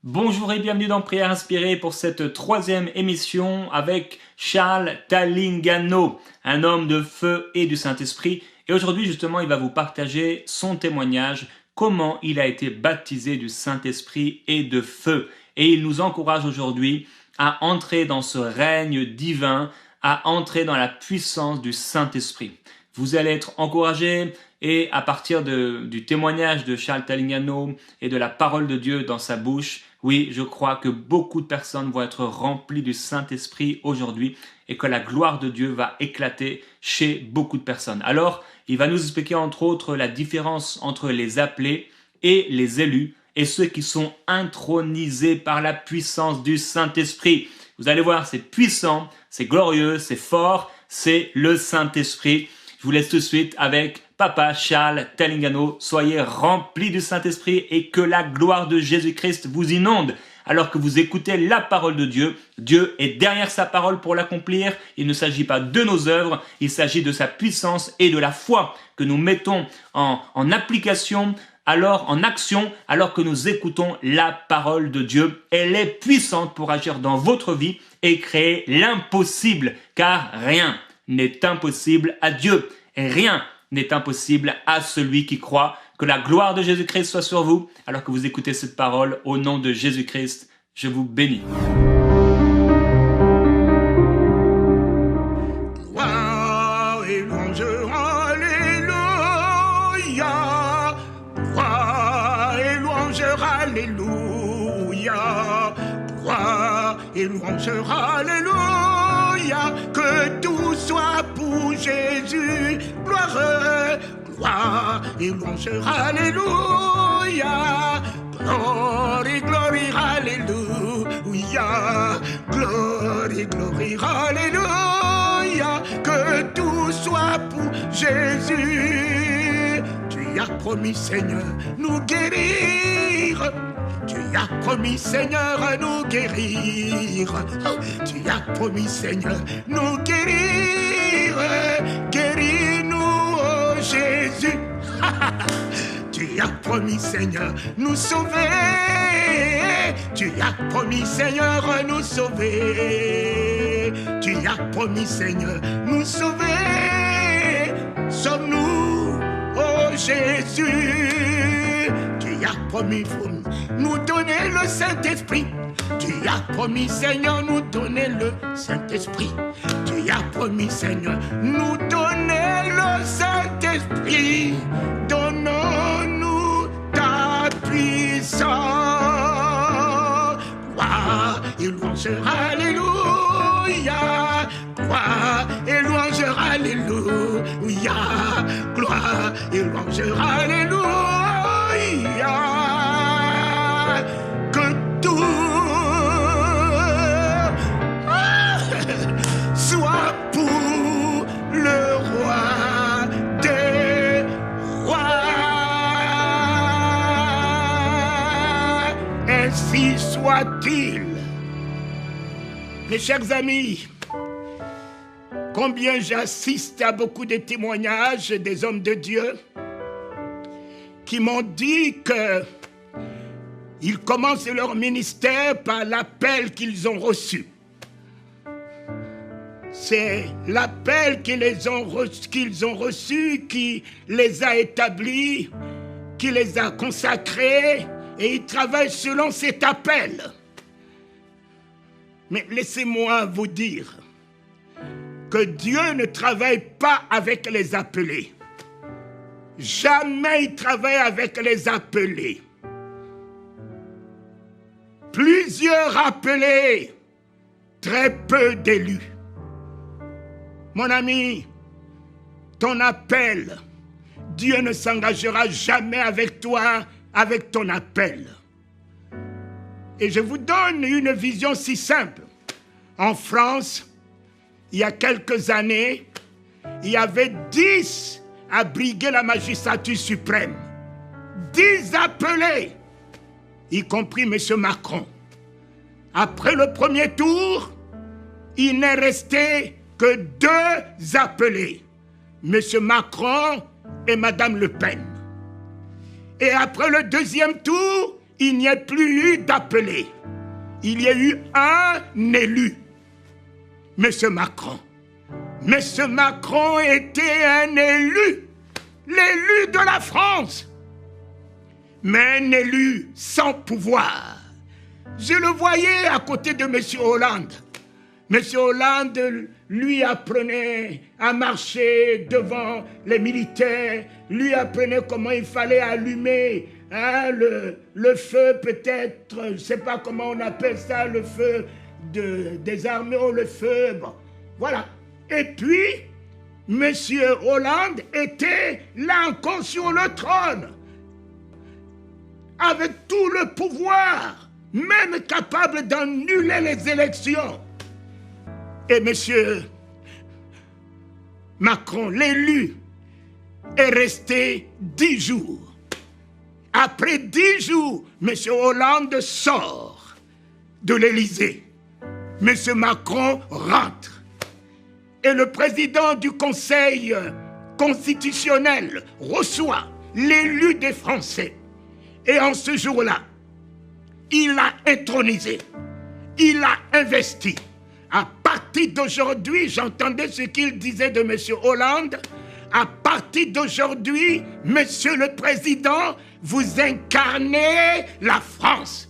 Bonjour et bienvenue dans Prière Inspirée pour cette troisième émission avec Charles Talingano, un homme de feu et du Saint-Esprit. Et aujourd'hui, justement, il va vous partager son témoignage, comment il a été baptisé du Saint-Esprit et de feu. Et il nous encourage aujourd'hui à entrer dans ce règne divin, à entrer dans la puissance du Saint-Esprit. Vous allez être encouragés et à partir du témoignage de Charles Talingano et de la parole de Dieu dans sa bouche, oui, je crois que beaucoup de personnes vont être remplies du Saint-Esprit aujourd'hui et que la gloire de Dieu va éclater chez beaucoup de personnes. Alors, il va nous expliquer entre autres la différence entre les appelés et les élus et ceux qui sont intronisés par la puissance du Saint-Esprit. Vous allez voir, c'est puissant, c'est glorieux, c'est fort, c'est le Saint-Esprit. Je vous laisse tout de suite avec Papa Charles Talingano. Soyez remplis du Saint-Esprit et que la gloire de Jésus-Christ vous inonde. Alors que vous écoutez la parole de Dieu, Dieu est derrière sa parole pour l'accomplir. Il ne s'agit pas de nos œuvres, il s'agit de sa puissance et de la foi que nous mettons en application, alors en action, alors que nous écoutons la parole de Dieu. Elle est puissante pour agir dans votre vie et créer l'impossible, car rien n'est impossible à Dieu. Et rien n'est impossible à celui qui croit. Que la gloire de Jésus-Christ soit sur vous, alors que vous écoutez cette parole. Au nom de Jésus-Christ, je vous bénis. Gloire et louange, alléluia. Gloire et louange, alléluia. Gloire et louange, alléluia. Que tout soit pour Jésus. Gloire, gloire et louange, alléluia. Glory, glory, alléluia. Glory, glory, alléluia. Que tout soit pour Jésus. Tu as promis, Seigneur, nous guérir. Tu as promis, Seigneur, nous guérir. Tu as promis, Seigneur, nous guérir. Guéris-nous, oh Jésus. Tu as promis, Seigneur, nous sauver. Tu as promis, Seigneur, nous sauver. Tu as promis, Seigneur, nous sauver. Sauve-nous, oh Jésus. Tu as promis, nous donner le Saint-Esprit. Tu as promis, Seigneur, nous donner le Saint-Esprit. Tu as promis, Seigneur, nous donner le Saint-Esprit. Donnons-nous ta puissance. Gloire et louange, alléluia. Gloire et louange, alléluia. Gloire et louange, alléluia. Que tout soit pour le roi des rois. Ainsi soit-il. Mes chers amis, combien j'assiste à beaucoup de témoignages des hommes de Dieu qui m'ont dit qu'ils commencent leur ministère par l'appel qu'ils ont reçu. C'est l'appel qu'ils ont reçu qui les a établis, qui les a consacrés, et ils travaillent selon cet appel. Mais laissez-moi vous dire que Dieu ne travaille pas avec les appelés. Jamais il travaille avec les appelés. Plusieurs appelés, très peu d'élus. Mon ami, ton appel, Dieu ne s'engagera jamais avec toi, avec ton appel. Et je vous donne une vision si simple. En France, il y a quelques années, il y avait 10 à briguer la magistrature suprême. 10 appelés, y compris M. Macron. Après le premier tour, il n'est resté que 2 appelés, M. Macron et Mme Le Pen. Et après le deuxième tour, il n'y a plus eu d'appelé. Il y a eu un élu, M. Macron. M. Macron était un élu, l'élu de la France. Mais un élu sans pouvoir. Je le voyais à côté de M. Hollande. M. Hollande, lui, apprenait à marcher devant les militaires, lui apprenait comment il fallait allumer le feu, peut-être, je ne sais pas comment on appelle ça, le feu des armées, ou le feu, bon, voilà. Et puis, M. Hollande était là encore sur le trône, avec tout le pouvoir, même capable d'annuler les élections. Et M. Macron, l'élu, est resté 10 jours. Après 10 jours, M. Hollande sort de l'Élysée. M. Macron rentre. Et le président du Conseil constitutionnel reçoit l'élu des Français. Et en ce jour-là, il l'a intronisé. Il l'a investi. À partir d'aujourd'hui, j'entendais ce qu'il disait de M. Hollande. À partir d'aujourd'hui, Monsieur le Président, vous incarnez la France.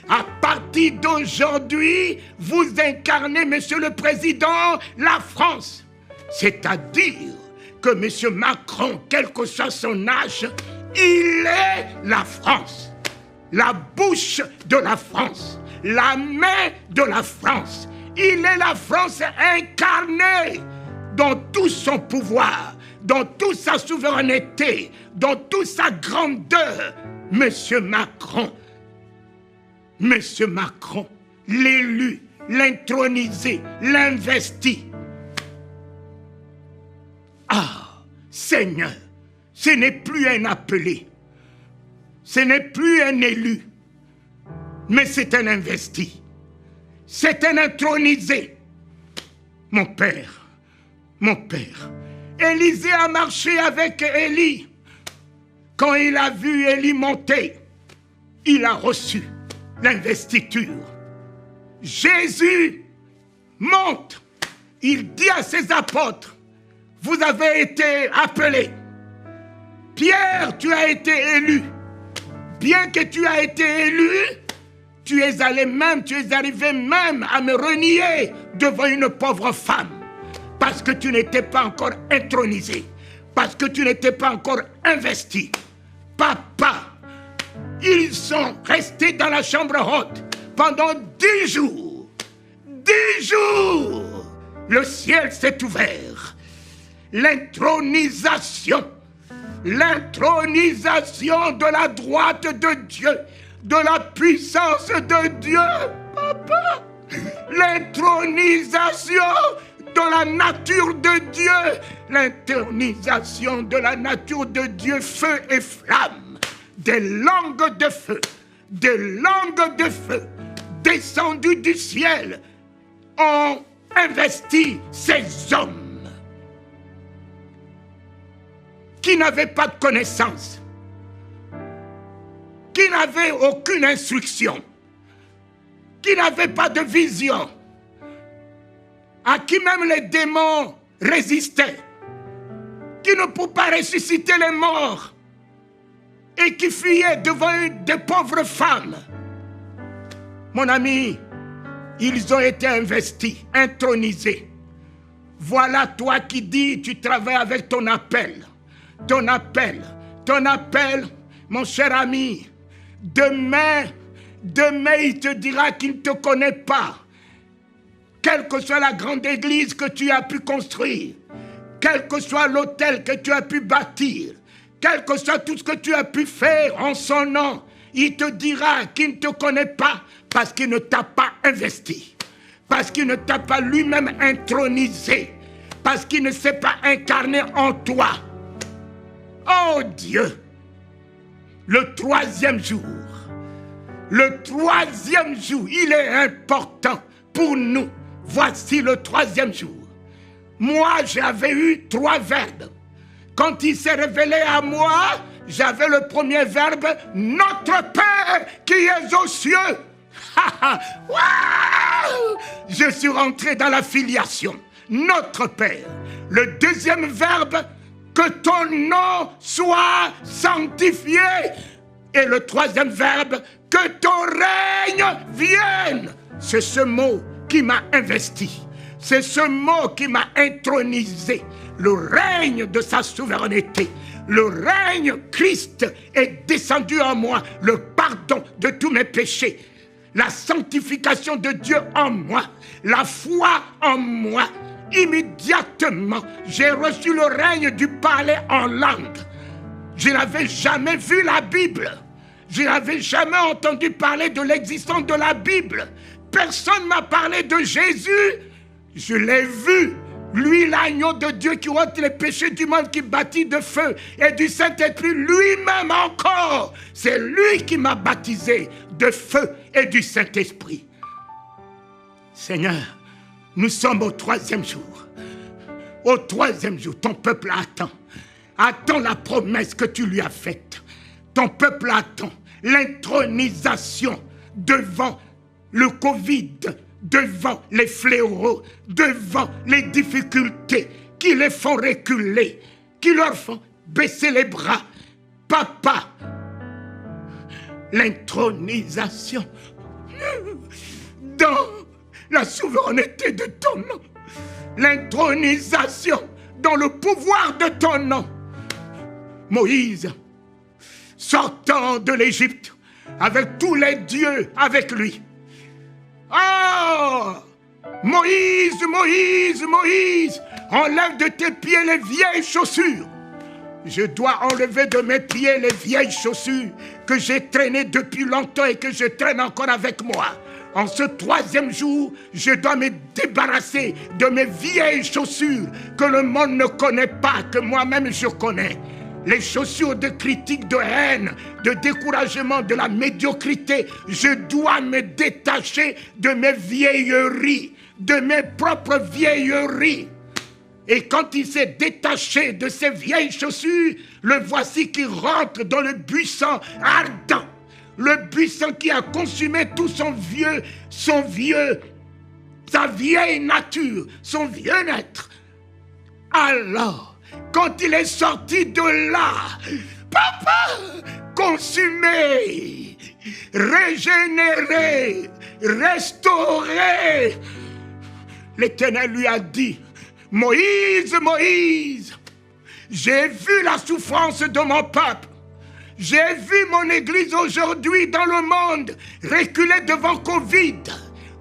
À partir d'aujourd'hui, vous incarnez, Monsieur le Président, la France. C'est-à-dire que Monsieur Macron, quel que soit son âge, il est la France. La bouche de la France. La main de la France. Il est la France incarnée dans tout son pouvoir, dans toute sa souveraineté, dans toute sa grandeur. Monsieur Macron, l'élu, l'intronisé, l'investi. Ah, Seigneur, ce n'est plus un appelé, ce n'est plus un élu, mais c'est un investi, c'est un intronisé. Mon Père, Élisée a marché avec Élie. Quand il a vu Élie monter, il a reçu l'investiture. Jésus monte. Il dit à ses apôtres, vous avez été appelés. Pierre, tu as été élu. Bien que tu as été élu, tu es arrivé même à me renier devant une pauvre femme. Parce que tu n'étais pas encore intronisé. Parce que tu n'étais pas encore investi. Papa, ils sont restés dans la chambre haute pendant 10 jours. 10 jours. Le ciel s'est ouvert. L'intronisation de la droite de Dieu, de la puissance de Dieu, papa. L'intronisation de la nature de Dieu, l'intronisation de la nature de Dieu, feu et flamme, des langues de feu, descendues du ciel, ont investi ces hommes qui n'avaient pas de connaissance, qui n'avaient aucune instruction, qui n'avaient pas de vision, à qui même les démons résistaient, qui ne pouvaient pas ressusciter les morts et qui fuyaient devant des pauvres femmes. Mon ami, ils ont été investis, intronisés. Voilà toi qui dis, tu travailles avec ton appel. Ton appel, mon cher ami. Demain, il te dira qu'il ne te connaît pas. Quelle que soit la grande église que tu as pu construire, quel que soit l'hôtel que tu as pu bâtir, quel que soit tout ce que tu as pu faire en son nom, il te dira qu'il ne te connaît pas parce qu'il ne t'a pas investi, parce qu'il ne t'a pas lui-même intronisé, parce qu'il ne s'est pas incarné en toi. Oh Dieu, le troisième jour, il est important pour nous. Voici le troisième jour. Moi, j'avais eu 3 verbes. Quand il s'est révélé à moi, j'avais le premier verbe, notre Père qui es aux cieux. Je suis rentré dans la filiation, notre Père. Le deuxième verbe, que ton nom soit sanctifié. Et le troisième verbe, que ton règne vienne. C'est ce mot qui m'a investi. C'est ce mot qui m'a intronisé. Le règne de sa souveraineté. Le règne Christ est descendu en moi. Le pardon de tous mes péchés. La sanctification de Dieu en moi. La foi en moi. Immédiatement, j'ai reçu le règne du parler en langue. Je n'avais jamais vu la Bible. Je n'avais jamais entendu parler de l'existence de la Bible. Personne ne m'a parlé de Jésus. Je l'ai vu. Lui, l'agneau de Dieu qui ôte les péchés du monde, qui baptise de feu et du Saint-Esprit, lui-même encore. C'est lui qui m'a baptisé de feu et du Saint-Esprit. Seigneur, nous sommes au 3e jour. Au 3e jour, ton peuple attend. Attends la promesse que tu lui as faite. Ton peuple attend l'intronisation devant le Covid, devant les fléaux, devant les difficultés qui les font reculer, qui leur font baisser les bras. Papa, l'intronisation dans la souveraineté de ton nom, l'intronisation dans le pouvoir de ton nom. Moïse, sortant de l'Égypte, avec tous les dieux avec lui. Oh! Moïse, Moïse, Moïse, enlève de tes pieds les vieilles chaussures. Je dois enlever de mes pieds les vieilles chaussures que j'ai traînées depuis longtemps et que je traîne encore avec moi. En ce 3e jour, je dois me débarrasser de mes vieilles chaussures que le monde ne connaît pas, que moi-même je connais. Les chaussures de critique, de haine, de découragement, de la médiocrité. Je dois me détacher de mes vieilleries, de mes propres vieilleries. Et quand il s'est détaché de ses vieilles chaussures, le voici qui rentre dans le buisson ardent. Le buisson qui a consumé tout sa vieille nature, son vieux être. Alors, quand il est sorti de là, papa, consumé, régénéré, restauré, l'Éternel lui a dit, Moïse, Moïse, j'ai vu la souffrance de mon peuple. J'ai vu mon église aujourd'hui dans le monde reculer devant Covid,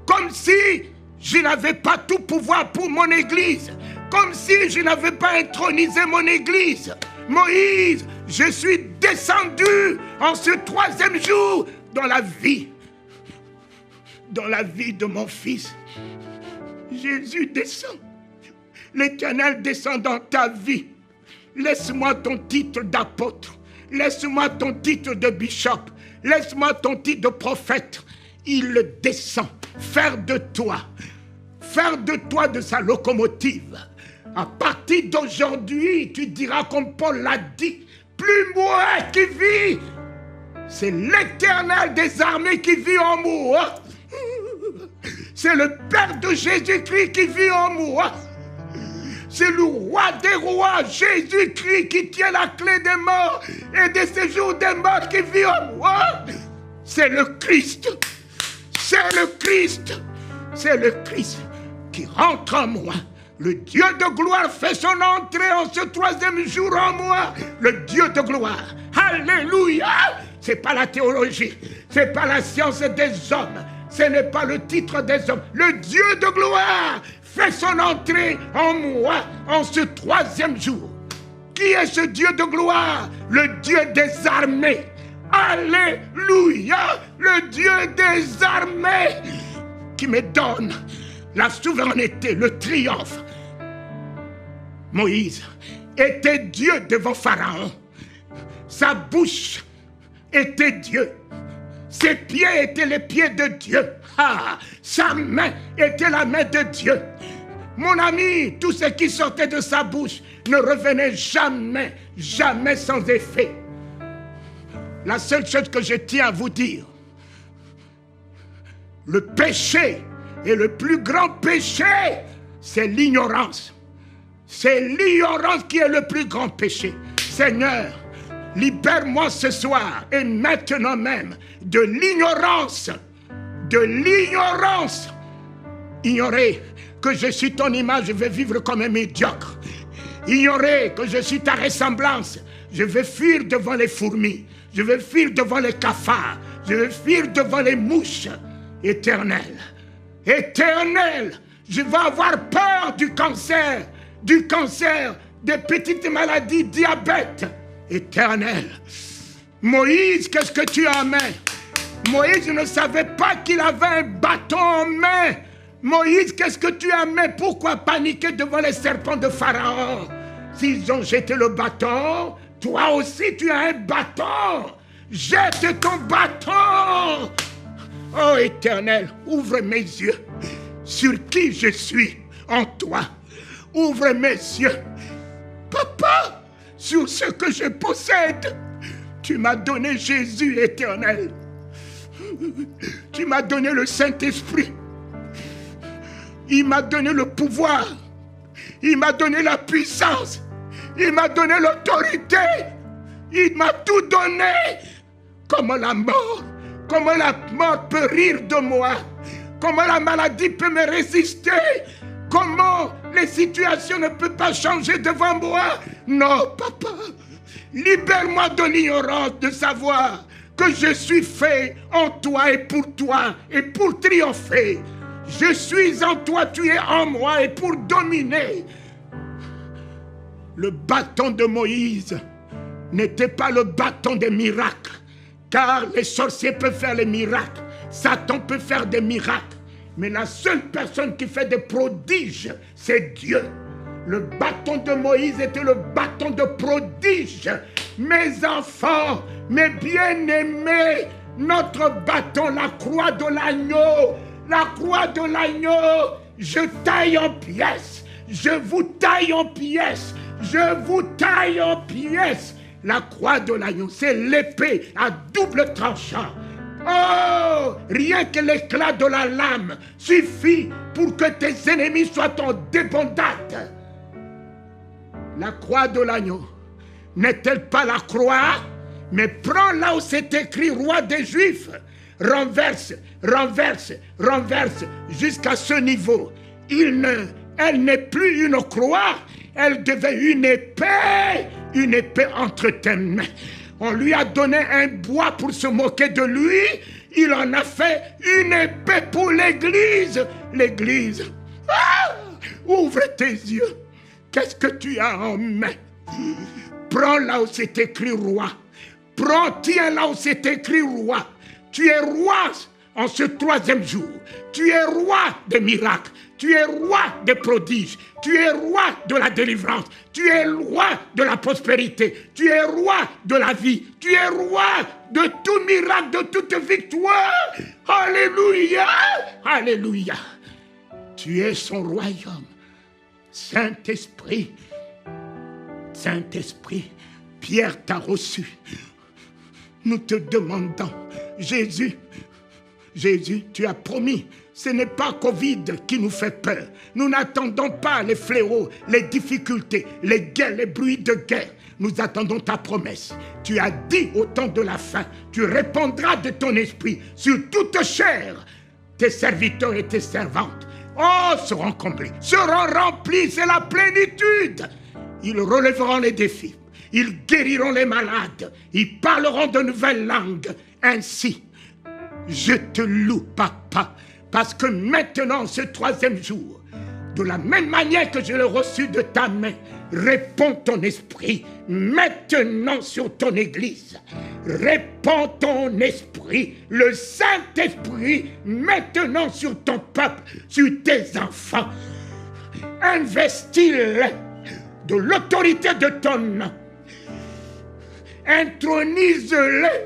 comme si je n'avais pas tout pouvoir pour mon église, comme si je n'avais pas intronisé mon église. Moïse, je suis descendu en ce 3e jour dans la vie de mon fils. Jésus descend. L'Éternel descend dans ta vie. Laisse-moi ton titre d'apôtre. Laisse-moi ton titre de bishop. Laisse-moi ton titre de prophète. Il descend. Faire de toi de sa locomotive. À partir d'aujourd'hui, tu diras comme Paul l'a dit, plus moi qui vis, c'est l'Éternel des armées qui vit en moi. C'est le Père de Jésus-Christ qui vit en moi. C'est le roi des rois, Jésus-Christ, qui tient la clé des morts et des séjours des morts qui vit en moi. C'est le Christ. C'est le Christ. C'est le Christ qui rentre en moi. Le Dieu de gloire fait son entrée en ce 3e jour en moi. Le Dieu de gloire. Alléluia. C'est pas la théologie. C'est pas la science des hommes. Ce n'est pas le titre des hommes. Le Dieu de gloire fait son entrée en moi en ce 3e jour. Qui est ce Dieu de gloire? Le Dieu des armées. Alléluia. Le Dieu des armées qui me donne la souveraineté, le triomphe. Moïse était Dieu devant Pharaon. Sa bouche était Dieu. Ses pieds étaient les pieds de Dieu. Sa main était la main de Dieu. Mon ami, tout ce qui sortait de sa bouche ne revenait jamais, jamais sans effet. La seule chose que je tiens à vous dire, le péché et le plus grand péché, c'est l'ignorance. C'est l'ignorance qui est le plus grand péché. Seigneur, libère-moi ce soir et maintenant même de l'ignorance. De l'ignorance. Ignorer que je suis ton image, je vais vivre comme un médiocre. Ignorer que je suis ta ressemblance, je vais fuir devant les fourmis. Je vais fuir devant les cafards. Je vais fuir devant les mouches. Éternel, éternel, je vais avoir peur du cancer, des petites maladies, diabète. Éternel, Moïse, qu'est-ce que tu as en main? Moïse ne savait pas qu'il avait un bâton en main. Moïse, qu'est-ce que tu as en main? Pourquoi paniquer devant les serpents de Pharaon? S'ils ont jeté le bâton, toi aussi tu as un bâton. Jette ton bâton. Oh Éternel, ouvre mes yeux sur qui je suis en toi. Ouvre mes yeux, Papa, sur ce que je possède. Tu m'as donné Jésus éternel. Tu m'as donné le Saint-Esprit. Il m'a donné le pouvoir. Il m'a donné la puissance. Il m'a donné l'autorité. Il m'a tout donné. Comment la mort peut rire de moi? Comment la maladie peut me résister? Comment les situations ne peuvent pas changer devant moi? Non, Papa. Libère-moi de l'ignorance de savoir que je suis fait en toi et pour triompher. Je suis en toi, tu es en moi et pour dominer. Le bâton de Moïse n'était pas le bâton des miracles, car les sorciers peuvent faire les miracles, Satan peut faire des miracles, mais la seule personne qui fait des prodiges, c'est Dieu. Le bâton de Moïse était le bâton de prodige. Mes enfants, mes bien-aimés, notre bâton, la croix de l'agneau, je taille en pièces, je vous taille en pièces, La croix de l'agneau, c'est l'épée à double tranchant. Oh, rien que l'éclat de la lame suffit pour que tes ennemis soient en débandade. La croix de l'agneau n'est-elle pas la croix? Mais prends là où c'est écrit roi des Juifs. Renverse jusqu'à ce niveau. Elle n'est plus une croix, elle devait une épée entre tes mains. On lui a donné un bois pour se moquer de lui, il en a fait une épée pour l'Église. L'Église, ouvre tes yeux. Qu'est-ce que tu as en main? Prends là où c'est écrit roi. Tiens là où c'est écrit roi. Tu es roi en ce troisième jour. Tu es roi des miracles. Tu es roi des prodiges. Tu es roi de la délivrance. Tu es roi de la prospérité. Tu es roi de la vie. Tu es roi de tout miracle, de toute victoire. Alléluia. Alléluia. Tu es son royaume. Saint-Esprit, Pierre t'a reçu. Nous te demandons, Jésus, tu as promis, ce n'est pas Covid qui nous fait peur. Nous n'attendons pas les fléaux, les difficultés, les guerres, les bruits de guerre. Nous attendons ta promesse. Tu as dit au temps de la fin, tu répandras de ton esprit sur toute chair. Tes serviteurs et tes servantes, seront comblés, seront remplis, c'est la plénitude. Ils relèveront les défis. Ils guériront les malades. Ils parleront de nouvelles langues. Ainsi, je te loue, Papa, parce que maintenant, ce troisième jour, de la même manière que je l'ai reçu de ta main, réponds ton esprit maintenant sur ton Église. Répands ton esprit, le Saint-Esprit, maintenant sur ton peuple, sur tes enfants. Investis-les de l'autorité de ton nom. Intronise-les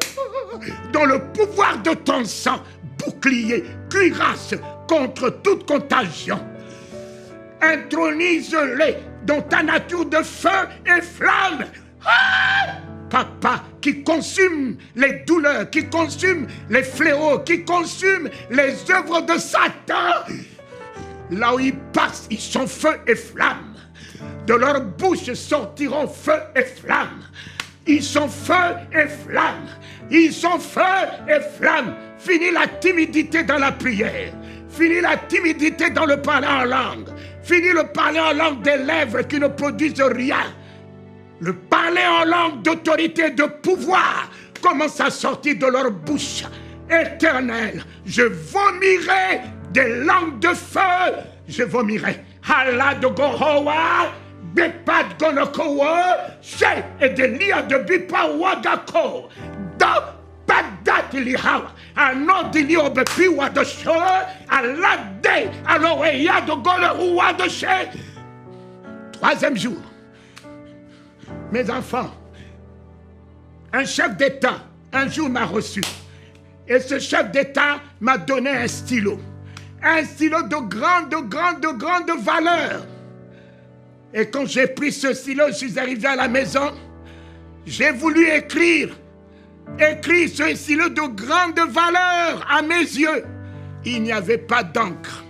dans le pouvoir de ton sang, bouclier, cuirasse contre toute contagion. Intronise-les dans ta nature de feu et flamme. papa, qui consume les douleurs, qui consume les fléaux, qui consume les œuvres de Satan. Là où ils passent, ils sont feu et flamme. De leur bouche sortiront feu et flamme. Ils sont feu et flamme. Ils sont feu et flamme. Fini la timidité dans la prière. Fini la timidité dans le parler en langue. Fini le parler en langue des lèvres qui ne produisent rien. Le parler en langue d'autorité, de pouvoir commence à sortir de leur bouche. Éternel, je vomirai des langues de feu. Je vomirai. Allah de Gohowa, Bepad Gonokowa, She et de Lia de Bipa Wagako. Da Badat Lihawa, Anon de Lio Bepi Wadosho, Allah de Aloeya de Golo Wadoshe. Troisième jour. Mes enfants, un chef d'État, un jour m'a reçu. Et ce chef d'État m'a donné un stylo. Un stylo de grande valeur. Et quand j'ai pris ce stylo, je suis arrivé à la maison. J'ai voulu écrire ce stylo de grande valeur à mes yeux. Il n'y avait pas d'encre.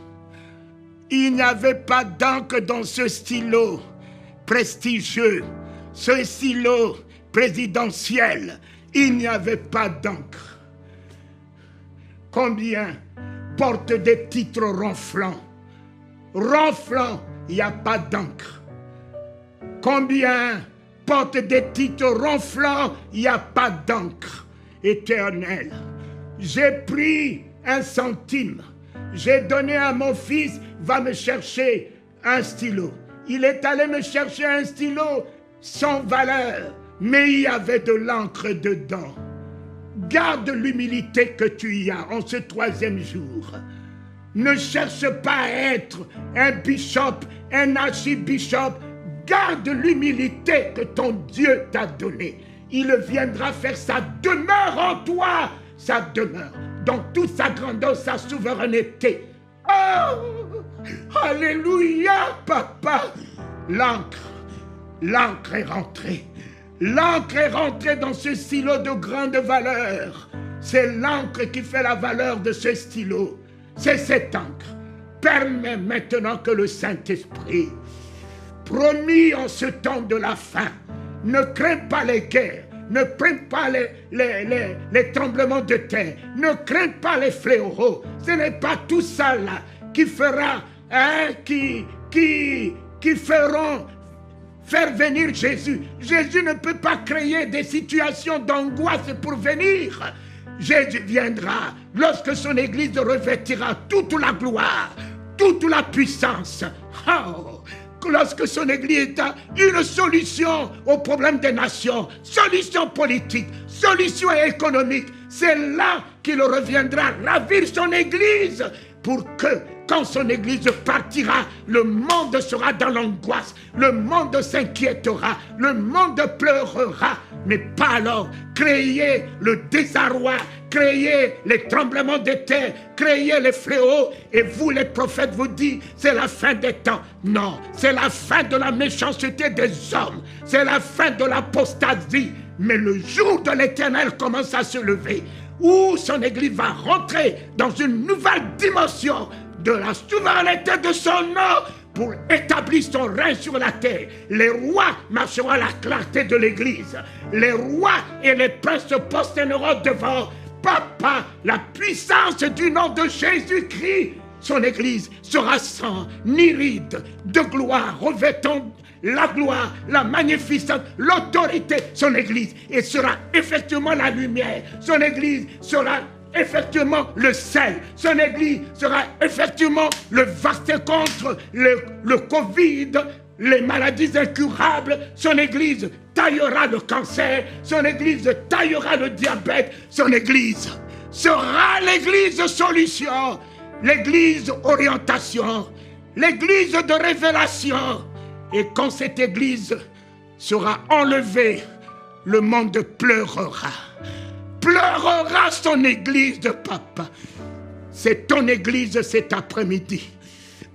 Il n'y avait pas d'encre dans ce stylo prestigieux. Ce stylo présidentiel, il n'y avait pas d'encre. Combien portent des titres ronflants? Ronflants, il n'y a pas d'encre. Combien portent des titres ronflants? Il n'y a pas d'encre. Éternel, j'ai pris 1 centime. J'ai donné à mon fils, va me chercher un stylo. Il est allé me chercher un stylo sans valeur, mais il y avait de l'encre dedans. Garde l'humilité que tu y as en ce 3e jour. Ne cherche pas à être un bishop, un archibishop. Garde l'humilité que ton Dieu t'a donnée. Il viendra faire sa demeure en toi, sa demeure, dans toute sa grandeur, sa souveraineté. Oh, alléluia, papa. L'encre est rentrée. L'encre est rentrée dans ce stylo de grande valeur. C'est l'encre qui fait la valeur de ce stylo. C'est cette encre. Permets maintenant que le Saint-Esprit, promis en ce temps de la fin, ne crains pas les guerres, ne crains pas les tremblements de terre, ne crains pas les fléaux. Ce n'est pas tout ça là qui fera, qui feront faire venir Jésus. Jésus ne peut pas créer des situations d'angoisse pour venir. Jésus viendra lorsque son Église revêtira toute la gloire, toute la puissance. Oh, lorsque son Église a une solution aux problèmes des nations, solution politique, solution économique, c'est là qu'il reviendra ravir son Église pour que, quand son Église partira, le monde sera dans l'angoisse, le monde s'inquiétera, le monde pleurera, mais pas alors créer le désarroi, créer les tremblements de terre, créer les fléaux, et vous les prophètes vous dites, c'est la fin des temps. Non, c'est la fin de la méchanceté des hommes, c'est la fin de l'apostasie, mais le jour de l'Éternel commence à se lever, où son Église va rentrer dans une nouvelle dimension de la souveraineté de son nom pour établir son règne sur la terre. Les rois marcheront à la clarté de l'Église. Les rois et les princes se prosterneront devant Papa, la puissance du nom de Jésus-Christ. Son Église sera sans ni ride de gloire, revêtant la gloire, la magnificence, l'autorité. Son Église et sera effectivement la lumière. Son Église sera effectivement le sel. Son Église sera effectivement le vaccin contre le Covid, les maladies incurables. Son Église taillera le cancer. Son Église taillera le diabète. Son Église sera l'Église solution, l'Église orientation, l'Église de révélation. Et quand cette Église sera enlevée, le monde pleurera. Pleurera son Église de papa. C'est ton Église cet après-midi.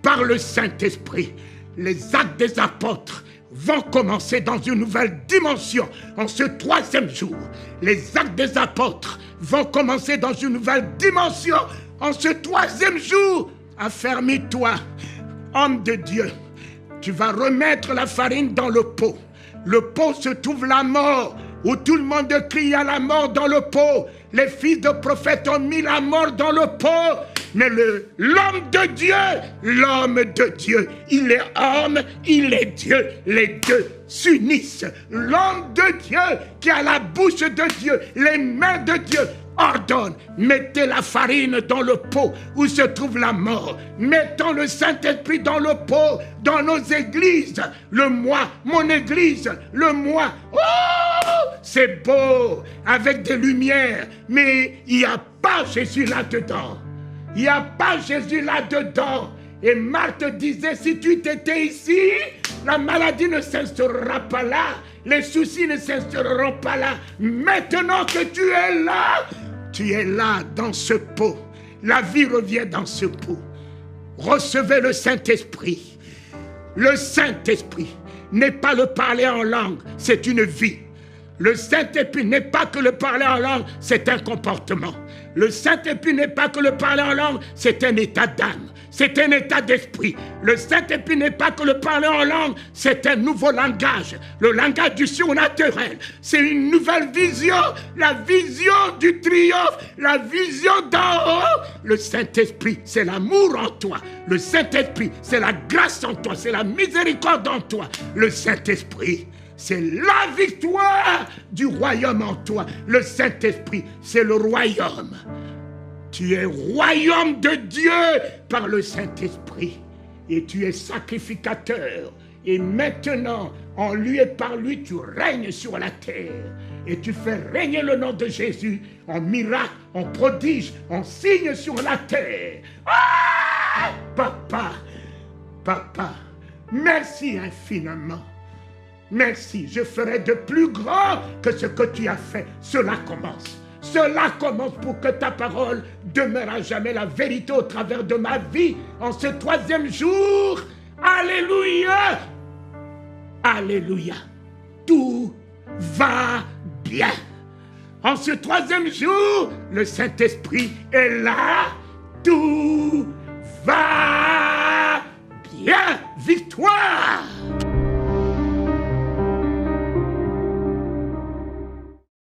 Par le Saint-Esprit, les actes des apôtres vont commencer dans une nouvelle dimension en ce troisième jour. Les actes des apôtres vont commencer dans une nouvelle dimension en ce troisième jour. Affermis-toi, homme de Dieu. Tu vas remettre la farine dans le pot. Le pot se trouve la mort, où tout le monde crie à la mort dans le pot. Les fils de prophètes ont mis la mort dans le pot. Mais l'homme de Dieu, il est homme, il est Dieu. Les deux s'unissent. L'homme de Dieu qui a la bouche de Dieu, les mains de Dieu, ordonne, mettez la farine dans le pot où se trouve la mort. Mettons le Saint-Esprit dans le pot, dans nos églises. Le moi, mon église, le moi. Oh, c'est beau, avec des lumières, mais il n'y a pas Jésus là-dedans. Il n'y a pas Jésus là-dedans. Et Marthe disait, si tu étais ici, la maladie ne s'instaurera pas là. Les soucis ne s'instaureront pas là. Maintenant que tu es là dans ce pot. La vie revient dans ce pot. Recevez le Saint-Esprit. Le Saint-Esprit n'est pas le parler en langue, c'est une vie. Le Saint-Esprit n'est pas que le parler en langue, c'est un comportement. Le Saint-Esprit n'est pas que le parler en langue, c'est un état d'âme. C'est un état d'esprit. Le Saint-Esprit n'est pas que le parler en langue, c'est un nouveau langage. Le langage du surnaturel. C'est une nouvelle vision. La vision du triomphe. La vision d'en haut. Le Saint-Esprit, c'est l'amour en toi. Le Saint-Esprit, c'est la grâce en toi. C'est la miséricorde en toi. Le Saint-Esprit, c'est la victoire du royaume en toi. Le Saint-Esprit, c'est le royaume. Tu es royaume de Dieu par le Saint-Esprit. Et tu es sacrificateur. Et maintenant, en lui et par lui, tu règnes sur la terre. Et tu fais régner le nom de Jésus en miracle, en prodige, en signe sur la terre. Ah! Papa, merci infiniment. Merci, je ferai de plus grand que ce que tu as fait. Cela commence. Cela commence pour que ta parole demeure à jamais la vérité au travers de ma vie en ce troisième jour. Alléluia! Alléluia! Tout va bien. En ce troisième jour, le Saint-Esprit est là. Tout va bien. Victoire!